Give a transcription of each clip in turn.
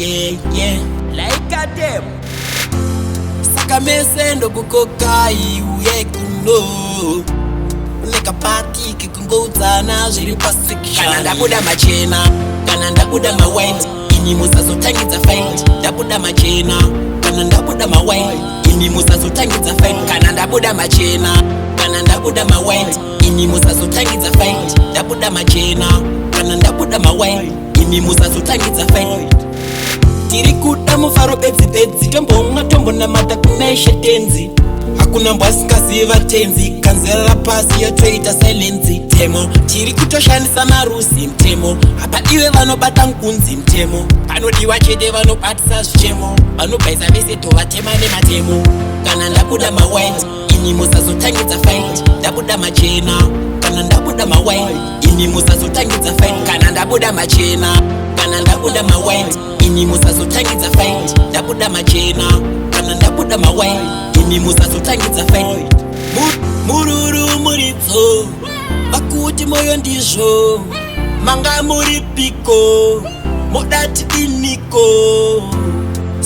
yeah, Lyker them. Sakamese ndo kukokai uye kuno. Uneka party kikungoudzana zviri pasi. Kana ndabuda machena, kana ndabuda mawhite, ini musazotangidza fight. Ndabuda machena, kana ndabuda mawhite, ini musazotangidza fight. Kana ndabuda machena, kana ndabuda mawhite, ini musazotangidza fight. Ndabuda machena, kana ndabuda mawhite, ini musazotangidza fight. Tiri kuda mufaro bedzi tombomwa tombonamata kunaishe tenzi. Hakuna mbwasikaziva tenzi, kanzera pasi yotoita silence mtemo. Tiri kutoshandisa marusi mtemo, apa iwe vanobata nkunzi mtemo. Panodiwa chete vanobatisa zvichemo, vanobvaisa vese tovatema nematemo. Kana ndabuda mawhite, ini musazotangidza fight. Ndabuda machena, kana ndabuda mawhite, ini musazotangidza fight. Kana ndabuda machena, kana ndabuda mawhite, ini musazotangidza fight. Ndabuda machena, kana ndabuda mawhite, ini musazotangidza fight. Mururu muritso, vakuti moyo ndizvo, manga muri piko, modati diniko.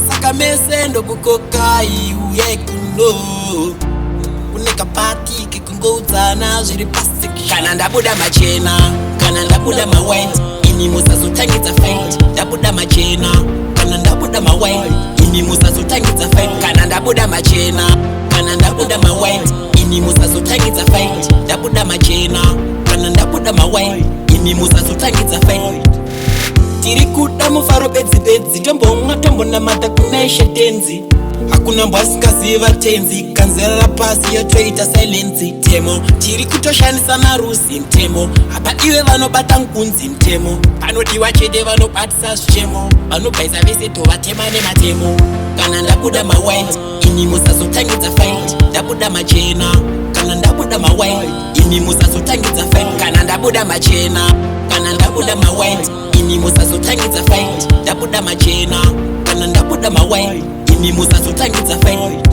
Saka mese ndokukokai uye kuno. Uneka party kikungoudzana zviri pasi. Kana ndabuda machena, kana ndabuda mawhite, ini musazotangidza fight. Ndabuda machena, kana ndabuda mawhite, ini musazotangidza fight. Kana ndabuda machena, kana ndabuda mawhite, ini musazotangidza fight. Ndabuda machena, kana ndabuda mawhite, ini musazotangidza fight. Tiri kuda mufaro bedzi tombomwa tombonamata kunaishe tenzi. Hakuna mbwasikaziva tenzi, kanzera pasi yotoita silence mtemo. Tiri kutoshandisa marusi mtemo, apa iwe vanobata nkunzi mtemo. Panodiwa chete vanobatisa zvichemo, vanobvaisa vese tovatema nematemo. Kana ndabuda mawhite, ini musazotangidza fight. Ndabuda machena, kana ndabuda mawhite, ini musazotangidza fight. Kana ndabuda machena, kana ndabuda mawhite, ini musazotangidza fight. Ndabuda machena, kana ndabuda mawhite, ini musazotangidza fight.